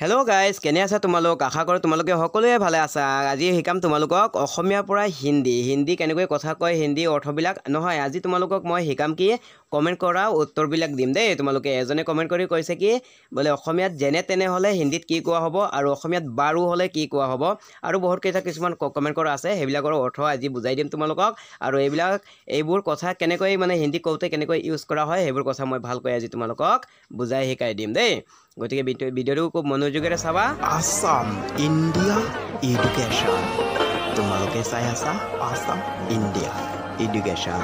Hello' guys, কেনে আছা তোমালোক? আশা কৰোঁ তোমালোকে সকলোৱে ভালে আছা। আজি শিকাম তোমালোকক অসমীয়াৰ পৰা হিন্দী কেনেকৈ কথা কয়, হিন্দী অৰ্থবিলাক নহয়। আজি তোমালোকক মই শিকাম কি কমেণ্ট কৰা উত্তৰবিলাক দিম দেই। তোমালোকে এজনে কমেণ্ট কৰি কৈছে কি বোলে অসমীয়াত যেনে তেনে হ'লে হিন্দীত কি কোৱা হ'ব আৰু অসমীয়াত বাৰু হ'লে কি কোৱা হ'ব, আৰু বহুত কিছুমান কমেণ্ট কৰা আছে। সেইবিলাকৰ অৰ্থ আজি বুজাই দিম তোমালোকক, আৰু এইবোৰ কথা কেনেকৈ মানে হিন্দী কওঁতে কেনেকৈ ইউজ কৰা হয় সেইবোৰ কথা মই ভালকৈ আজি তোমালোকক বুজাই শিকাই দিম দেই। গতিকে ভিডিঅ'টো খুব মনোযোগেৰে চাবা। আসাম ইণ্ডিয়া এডুকেশ্যন, তোমালোকে চাই আছা আসাম ইণ্ডিয়া এডুকেশ্যন।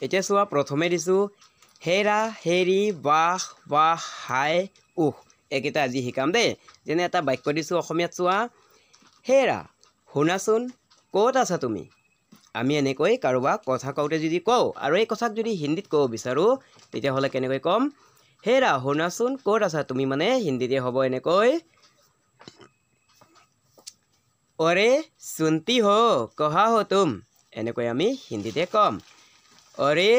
এতিয়া চোৱা, প্ৰথমে দিছোঁ হেৰা, হেৰি, বাহ, বাহ, হাই, উহ। এইকেইটা আজি শিকাম দেই। যেনে এটা বাক্য দিছোঁ অসমীয়াত চোৱা, হেৰা শুনাচোন ক'ত আছা তুমি। আমি এনেকৈ কাৰোবাক কথা কওঁতে যদি কওঁ আৰু এই কথাক যদি হিন্দীত ক'ব বিচাৰোঁ তেতিয়াহ'লে কেনেকৈ ক'ম? হেৰা শুনাচোন ক'ত আছা তুমি, মানে হিন্দীতে হ'ব এনেকৈ, অৰে সুনতি হো কহা হো তুম। এনেকৈ আমি হিন্দীতে ক'ম, অৰে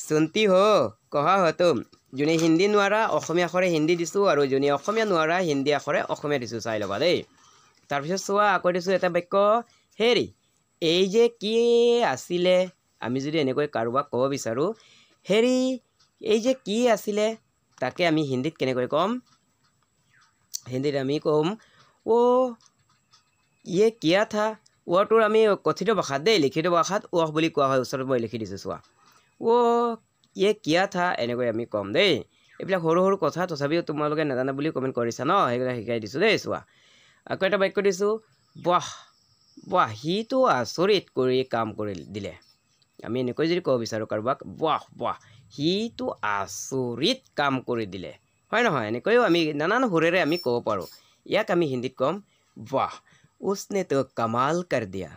সুনতি হো কহা হো তুম। যোনে হিন্দী নোৱাৰা অসমীয়া আখৰে হিন্দী দিছোঁ, আৰু যোনে অসমীয়া নোৱাৰা হিন্দী আখৰে অসমীয়া দিছোঁ, চাই ল'বা দেই। তাৰপিছত চোৱা, আকৌ দিছোঁ এটা বাক্য, হেৰি এই যে কি আছিলে। আমি যদি এনেকৈ কাৰোবাক ক'ব বিচাৰোঁ, হেৰি এই যে কি আছিলে, তাকে আমি হিন্দীত কেনেকৈ ক'ম? হিন্দীত আমি ক'ম, অ' ইয়ে কিয়া থা। ৱটোৰ আমি কথিত ভাষাত দেই, লিখিত ভাষাত ৱহ বুলি কোৱা হয়। ওচৰত মই লিখি দিছোঁ চোৱা, অ' ইয়ে কিয়া থা, এনেকৈ আমি ক'ম দেই। এইবিলাক সৰু সৰু কথা, তথাপিও তোমালোকে নাজানা বুলি কমেণ্ট কৰিছা ন, সেইবিলাক শিকাই দিছোঁ দেই। চোৱা, আকৌ এটা বাক্য দিছোঁ, বাহ বাহ সিটো আচৰিত কৰি কাম কৰি দিলে। আমি এনেকৈ যদি ক'ব বিচাৰোঁ কাৰোবাক, বাহ বাহ সিটো আচৰিত কাম কৰি দিলে, হয় নহয়? এনেকৈও আমি নানান সুৰেৰে আমি ক'ব পাৰোঁ। ইয়াক আমি হিন্দীত ক'ম, বাহ উছনে তো কামাল কৰ দিয়া।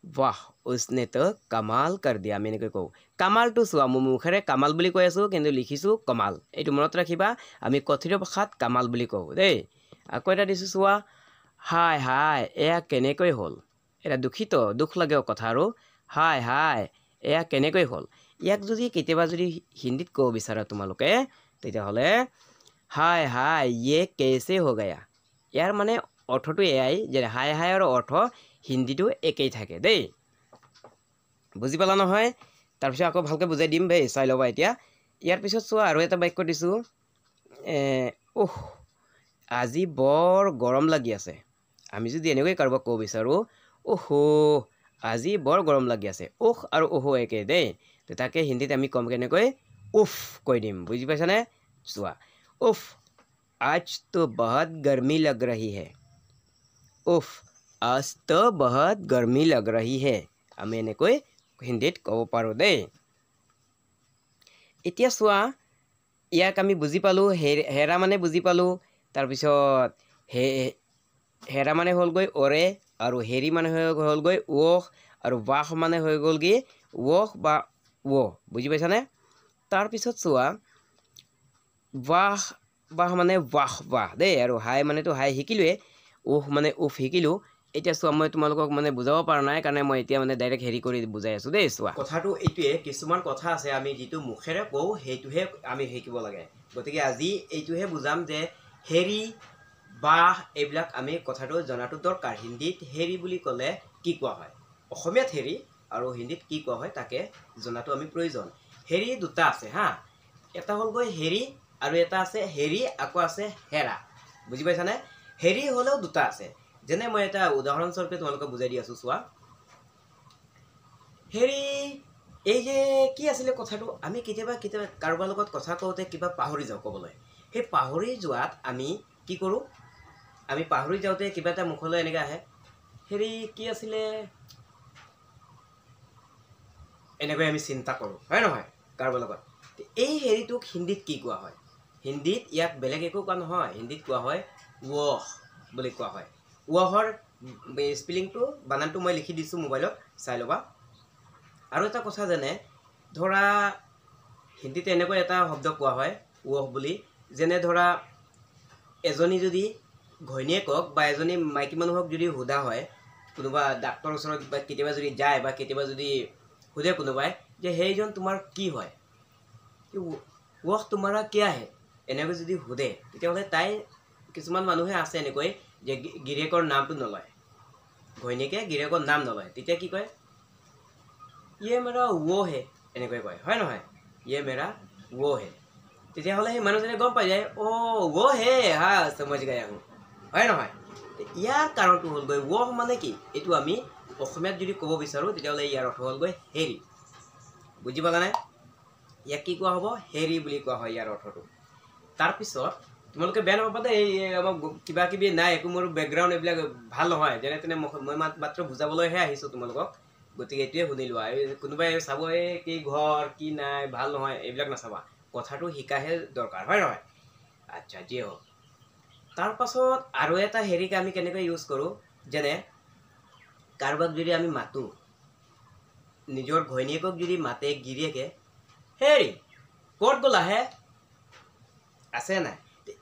বাহ উছনে তো কামাল কৰ দিয়া, আমি এনেকৈ কওঁ। কামালটো চোৱা, মোৰ মুখেৰে কামাল বুলি কৈ আছোঁ, কিন্তু লিখিছোঁ কমাল। এইটো মনত ৰাখিবা, আমি কথিত ভাষাত কামাল বুলি কওঁ দেই। আকৌ এটা দিছোঁ চোৱা, হাই হাই এয়া কেনেকৈ হ'ল। এটা দুখ লাগে কথা, আৰু হাই হাই এয়া কেনেকৈ হ'ল। ইয়াক যদি কেতিয়াবা যদি হিন্দীত ক'ব বিচাৰা তোমালোকে, তেতিয়াহ'লে হাই হাই ইয়ে কেছে হৈ গয়া। ইয়াৰ মানে অৰ্থটো এয়াই যে হাই হাইৰ অৰ্থ হিন্দীটো একেই থাকে দেই। বুজি পালা নহয়? তাৰপিছত আকৌ ভালকৈ বুজাই দিম দেই, চাই ল'বা এতিয়া। ইয়াৰ পিছত চোৱা, আৰু এটা বাক্য দিছোঁ, আজি বৰ গৰম লাগি আছে। আমি যদি এনেকৈ কাৰোবাক ক'ব বিচাৰোঁ, আজি বৰ গৰম লাগি আছে। আৰু একে দেই। তাকে হিন্দীত আমি ক'ম কেনেকৈ? উফ কৈ দিম। বুজি পাইছানে? চোৱা, আজ তো বহুত গৰমি লগ ৰহি হে। আজ তো বহুত গৰমি লগ ৰহি হে। আমি এনেকৈ হিন্দীত ক'ব পাৰোঁ দেই। এতিয়া চোৱা, ইয়াক আমি বুজি পালোঁ, হেৰা মানে বুজি পালোঁ। তাৰপিছত হেৰা মানে হ'লগৈ অৰে, আৰু হেৰি মানে হ'লগৈ ৱহ, আৰু বাহ মানে হৈ গ'ল কি ৱহ বা ৱ। বুজি পাইছানে? তাৰপিছত চোৱা, বাহ মানে বাহ বাহ দেই, আৰু হাই মানেতো হাই শিকিলোৱে, মানে শিকিলোঁ। এতিয়া চোৱা, মই তোমালোকক মানে বুজাব পৰা নাই কাৰণে মই এতিয়া মানে ডাইৰেক্ট হেৰি কৰি বুজাই আছোঁ দেই। চোৱা, কথাটো এইটোৱে, কিছুমান কথা আছে আমি যিটো মুখেৰে কওঁ সেইটোহে আমি শিকিব লাগে। গতিকে আজি এইটোহে বুজাম যে হেৰি বাহ এইবিলাক আমি কথাটো জনাটো দৰকাৰ। হিন্দীত হেৰি বুলি ক'লে কি কোৱা হয়, অসমীয়াত হেৰি আৰু হিন্দীত কি কোৱা হয় তাকে জনাটো আমি প্ৰয়োজন। হেৰি দুটা আছে হা, এটা হ'লগৈ হেৰি, আৰু এটা আছে হেৰি আকৌ আছে হেৰা। বুজি পাইছানে? হেৰি হ'লেও দুটা আছে। যেনে মই এটা উদাহৰণস্বৰূপে তোমালোকক বুজাই দি আছোঁ। চোৱা, হেৰি এই যে কি আছিলে কথাটো, আমি কেতিয়াবা কাৰোবাৰ লগত কথা কওঁতে কিবা পাহৰি যাওঁ ক'বলৈ। সেই পাহৰি যোৱাত আমি কি কৰোঁ? আমি পাহৰি যাওঁতে কিবা এটা মুখলৈ এনেকৈ আহে, হেৰি কি আছিলে, এনেকৈ আমি চিন্তা কৰোঁ, হয় নহয় কাৰোবাৰ লগত। এই হেৰিটোক হিন্দীত কি কোৱা হয়? হিন্দীত ইয়াক বেলেগ একো কোৱা নহয়, হিন্দীত কোৱা হয় ৱহ বুলি কোৱা হয়। ৱহৰ স্পেলিংটো, বানানটো মই লিখি দিছোঁ মোবাইলত, চাই ল'বা। আৰু এটা কথা, যেনে ধৰা হিন্দীত এনেকৈ এটা শব্দ কোৱা হয় ৱহ বুলি, যেনে ধৰা এজনী যদি ঘৈণীয়েকক বা এজনী মাইকী মানুহক যদি সোধা হয়, কোনোবা ডাক্তৰৰ ওচৰত বা কেতিয়াবা যদি যায়, বা কেতিয়াবা যদি সোধে কোনোবাই যে সেইজন তোমাৰ কি হয়, वह तुम्हारा क्या है এনেকৈ যদি সুধে তেতিয়াহ'লে তাই কিছুমান মানুহে আছে এনেকৈ যে গিৰিয়েকৰ নামটো নলয় ঘৈণীয়েকে গিৰিয়েকৰ নাম নলয় তেতিয়া কি কয় ये मेरा वो है এনেকৈ কয় হয় নহয় ये मेरा वो है তেতিয়াহ'লে সেই মানুহজনে গম পাই যায় অ वो है হা समझ गया हूँ হয় নহয় ইয়াৰ কাৰণটো হ'লগৈ वो মানে কি এইটো আমি অসমীয়াত যদি ক'ব বিচাৰোঁ তেতিয়াহ'লে ইয়াৰ অৰ্থ হ'লগৈ হেৰি বুজি পালা নাই ইয়াক কি কোৱা হ'ব হেৰি বুলি কোৱা হয় ইয়াৰ অৰ্থটো তাৰপিছত তোমালোকে বেয়া নাপাবা দেই আমাক কিবা কিবি নাই একো মোৰ বেকগ্ৰাউণ্ড এইবিলাক ভাল নহয় যেনে তেনে মই মাত্ৰ বুজাবলৈহে আহিছোঁ তোমালোকক গতিকে এইটোৱে শুনি লোৱা কোনোবাই চাব কি ঘৰ কি নাই ভাল নহয় এইবিলাক নাচাবা কথাটো শিকাহে দৰকাৰ হয় নহয় আচ্ছা যি হওক তাৰপাছত আৰু এটা হেৰিক আমি কেনেকৈ ইউজ কৰোঁ যেনে কাৰোবাক যদি আমি মাতোঁ নিজৰ ঘৈণীয়েকক যদি মাতে গিৰিয়েকে হেৰি ক'ত গ'লা হে আছে নাই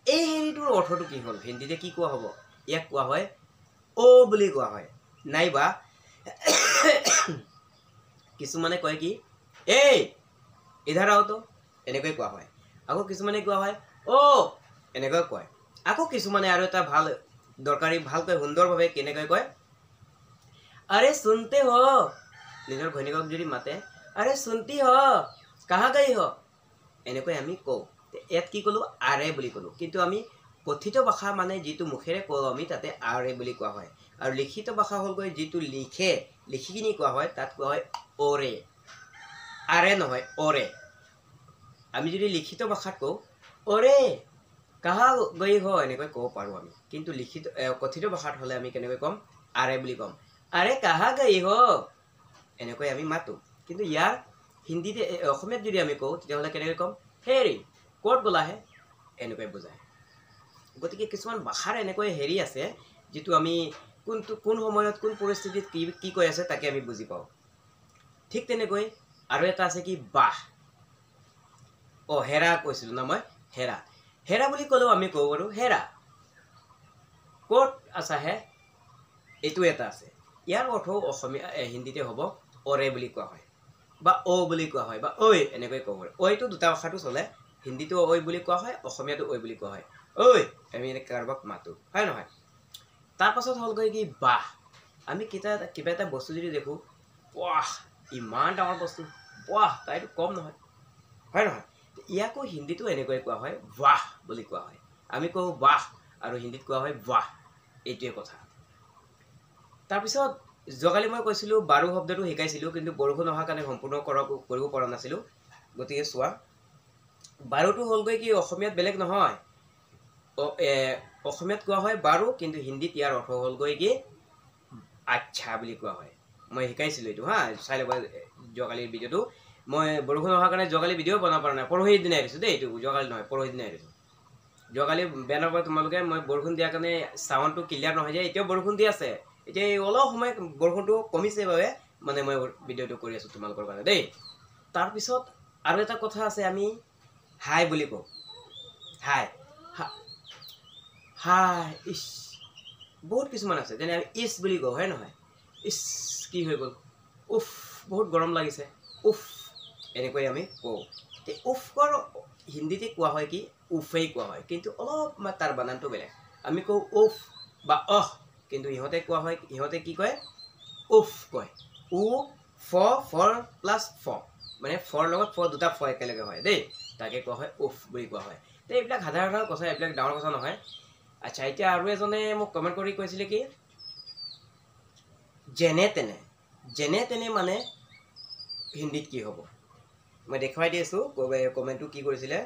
এই হেৰিটোৰ অৰ্থটো কি হ'ল হিন্দীতে কি কোৱা হ'ব ইয়াক কোৱা হয় অ বুলি কোৱা হয় নাইবা কিছুমানে কয় কি এই ইধাৰ আও তো এনেকৈ কোৱা হয় আকৌ কিছুমানে কোৱা হয় অ এনেকৈ কয় আকৌ কিছুমানে আৰু এটা ভাল দৰকাৰী ভালকৈ সুন্দৰভাৱে কেনেকৈ কয় আৰে শুনতে হ নিজৰ ঘৈণীয়েকক যদি মাতে আৰে শুনতি হ কাহা গই হ এনেকৈ আমি কওঁ ইয়াত কি ক'লোঁ আৰে বুলি ক'লোঁ কিন্তু আমি কথিত ভাষা মানে যিটো মুখেৰে কওঁ আমি তাতে আৰে বুলি কোৱা হয় আৰু লিখিত ভাষা হ'লগৈ যিটো লিখি কিনি কোৱা হয় তাত কোৱা হয় অৰে আৰে নহয় অৰে আমি যদি লিখিত ভাষাত কওঁ অৰে কাহা গৈ হ এনেকৈ ক'ব পাৰোঁ আমি কিন্তু কথিত ভাষাত হ'লে আমি কেনেকৈ ক'ম আৰে বুলি ক'ম আৰে কাহা গৈ হ এনেকৈ আমি মাতোঁ কিন্তু ইয়াৰ হিন্দীতে অসমীয়াত যদি আমি কওঁ তেতিয়াহ'লে কেনেকৈ ক'ম হেৰি ক'ত গ'লাহে এনেকৈ বুজায় গতিকে কিছুমান ভাষাৰ এনেকৈ হেৰি আছে যিটো আমি কোন সময়ত কোন পৰিস্থিতিত কি কৈ আছে তাকে আমি বুজি পাওঁ ঠিক তেনেকৈ আৰু এটা আছে কি বাহ অ হেৰা কৈছিলোঁ না মই হেৰা বুলি ক'লেও আমি ক'ব পাৰোঁ হেৰা ক'ত আছা হে এইটো এটা আছে ইয়াৰ অৰ্থও অসমীয়া হিন্দীতে হ'ব অৰে বুলি কোৱা হয় বা অ বুলি কোৱা হয় বা ঐ এনেকৈ ক'ব পাৰোঁ ঐটো দুটা ভাষাটো চলে হিন্দীটো ঐ বুলি কোৱা হয় অসমীয়াটো ঐ বুলি কোৱা হয় ঐ আমি এনেকৈ কাৰোবাক মাতোঁ হয় নহয় তাৰপাছত হ'লগৈ কি বাহ আমি কিবা এটা বস্তু যদি দেখোঁ বাহ ইমান ডাঙৰ বস্তু বাহ তাইটো কম নহয় হয় নহয় ইয়াকো হিন্দীটো এনেকৈ কোৱা হয় বাহ বুলি কোৱা হয় আমি কওঁ বাহ আৰু হিন্দীত কোৱা হয় বাহ এইটোৱে কথা তাৰপিছত যোৱাকালি মই কৈছিলোঁ বাৰু শব্দটো শিকাইছিলোঁ কিন্তু বৰষুণ অহাৰ কাৰণে সম্পূৰ্ণ কৰিব পৰা নাছিলোঁ গতিকে চোৱা বাৰুটো হ'লগৈ কি অসমীয়াত বেলেগ নহয় অসমীয়াত কোৱা হয় বাৰু কিন্তু হিন্দীত ইয়াৰ অৰ্থ হ'লগৈ কি আচ্ছা বুলি কোৱা হয় মই শিকাইছিলোঁ এইটো হা চাই ল'বা যোৱাকালিৰ ভিডিঅ'টো মই বৰষুণ অহাৰ কাৰণে যোৱাকালি ভিডিঅ' বনাব পৰা নাই পৰহি দিনাই আহিছোঁ দেই এইটো যোৱাকালি নহয় পৰহি দিনাই আহিছোঁ যোৱাকালি বেয়া নাপাবা তোমালোকে মই বৰষুণ দিয়াৰ কাৰণে চাউণ্ডটো ক্লিয়াৰ নহয় যে এতিয়াও বৰষুণ দি আছে এতিয়া অলপ সময় বৰষুণটো কমিছে বাবে মানে মই ভিডিঅ'টো কৰি আছোঁ তোমালোকৰ কাৰণে দেই তাৰপিছত আৰু এটা কথা আছে আমি হাই বুলি কওঁ হাই ইছ বহুত কিছুমান আছে যেনে আমি ইছ বুলি কওঁ হয় নহয় ইছ কি হৈ গ'ল উফ বহুত গৰম লাগিছে উফ এনেকৈ আমি কওঁ উফৰ হিন্দীতে কোৱা হয় কি উফেই কোৱা হয় কিন্তু অলপমান তাৰ বানানটো বেলেগ আমি কওঁ উফ বা কিন্তু ইহঁতে কি কয় উফ কয় উ ফৰ প্লাছ ফ মানে ফৰ লগত ফ দুটা ফ একেলগে হয় দেই তাকে কোৱা হয় উফ বুলি কোৱা হয় তো এইবিলাক সাধাৰণ কথা এইবিলাক ডাঙৰ কথা নহয় আচ্ছা এতিয়া আৰু এজনে মোক কমেণ্ট কৰি কৈছিলে কি যেনে তেনে মানে হিন্দীত কি হ'ব মই দেখুৱাই দি আছোঁ কমেণ্টটো কি কৰিছিলে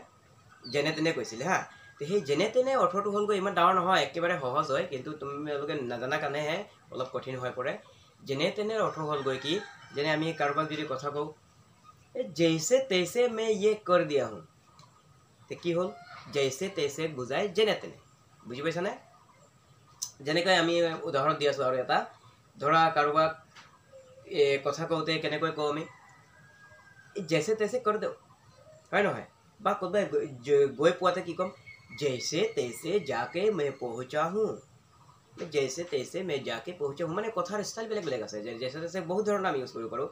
যেনে তেনে কৈছিলে হা তো সেই যেনে তেনে অৰ্থটো হ'লগৈ ইমান ডাঙৰ নহয় একেবাৰে সহজ হয় কিন্তু তোমালোকে নাজানা কাৰণেহে অলপ কঠিন হৈ পৰে যেনে তেনে অৰ্থ হ'লগৈ কি যেনে আমি কাৰোবাক যদি কথা কওঁ জৈছে তৈছে মে ইয়ে কৰ দিয়া হুঁ তো কি হ'ল জৈছে তৈছে বুজাই যেনে তেনে বুজি পাইছানে যেনেকৈ আমি উদাহৰণ দি আছোঁ আৰু এটা ধৰা কাৰোবাক কথা কওঁতে কেনেকৈ কওঁ আমি জৈছে তৈছে কৰ দেও হয় নহয় বা কোনোবাই গৈ পোৱাতে কি ক'ম জৈছে তৈছে যাকে মে পহুঁচা হুঁ জৈছে তৈছে মে যাকে পহুঁচা হুঁ মানে কথাৰ ষ্টাইল বেলেগ বেলেগ আছে জৈছে তৈছে বহুত ধৰণৰ আমি ইউজ কৰিব পাৰোঁ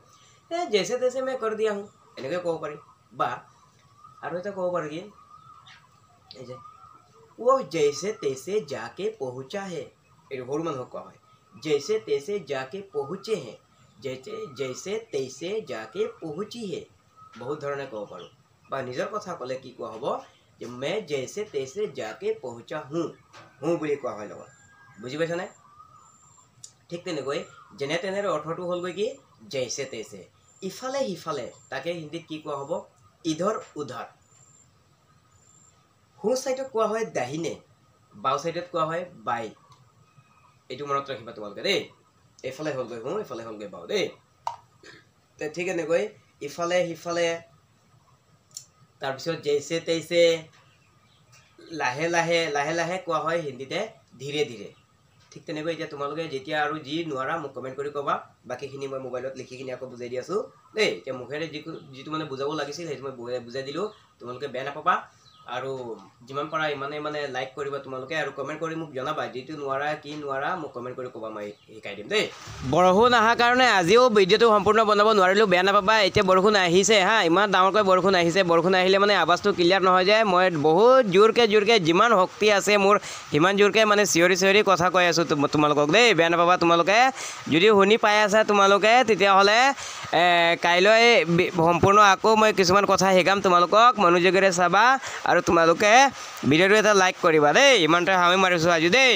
জৈছে তৈছে মে কৰ দিয়া হুঁ এনেকৈ ক'ব পাৰি বা আৰু এটা ক'ব পাৰোঁ কি এই যে वो जैसे तैसे जाके पहुँचा है এই সৰু মানুহক কোৱা হয় जैसे तैसे जाके पहुँचे हैं जैसे जैसे तैसे जाके पहुँची है बहुत ধৰণে ক'ব পাৰোঁ বা নিজৰ কথা ক'লে কি কোৱা হ'ব যে मैं जैसे तैसे जाके पहुँचा हूँ বুলি কোৱা হয় লগত বুজি পাইছানে ঠিক তেনেকৈ যেনে তেনে অৰ্থটো হ'লগৈ কি जैसे तैसे ইফালে সিফালে তাকে হিন্দীত কি কোৱা হ'ব ইধৰ উধৰ হু সাইডত কোৱা হয় দাহিনে বাও সাইডত কোৱা হয় বাই এইটো মনত ৰাখিবা তোমালোকে দেই এফালে হ'লগৈ হু এফালে হ'লগৈ বাও দেই তে ঠিক এনেকৈ ইফালে সিফালে তাৰপিছত জেইছে তেইছে লাহে লাহে লাহে লাহে কোৱা হয় হিন্দীতে ধীৰে ধীৰে ঠিক তেনেকৈ এতিয়া তোমালোকে যেতিয়া আৰু যি নোৱাৰা মোক কমেন্ট কৰি ক'বা বাকিখিনি মই মোবাইলত লিখি কিনে আকৌ বুজাই দি আছো দেই এতিয়া মুখেৰে যিটো মানে বুজাব লাগিছিল সেইটো মই বুজাই দিলো তোমালোকে বেয়া নাপাবা আৰু যিমান পাৰা ইমানে লাইক কৰিবা তোমালোকে আৰু কমেন্ট কৰি মোক জনাবা যেটো নোৱাৰা কি নোৱাৰা মোক কমেন্ট কৰি ক'বা মই শিকাই দিম দেই বৰষুণ আহা কাৰণে আজিও ভিডিওটো সম্পূৰ্ণ বনাব নোৱাৰিলো বেয়া নাপাবা এতিয়া বৰষুণ আহিছে হা ইমান ডাঙৰকৈ বৰষুণ আহিছে বৰষুণ আহিলে মানে আৱাজটো ক্লিয়াৰ নহয় যায় মই বহুত জোৰকে যিমান শক্তি আছে মোৰ ইমান জোৰকে মানে চিঞৰি কথা কৈ আছো তোমালোকক দেই বেয়া নাপাবা তোমালোকে যদি শুনি পাই আছা তোমালোকে তেতিয়া হলে কাইলৈ সম্পূৰ্ণ আকৌ মই কিছুমান কথা শিকাম তোমালোকক মনোযোগেৰে চাবা আৰু তোমালোকে ভিডিওটো এটা লাইক কৰিবা দেই ইমানটা হামি মাৰিছো আজি দেই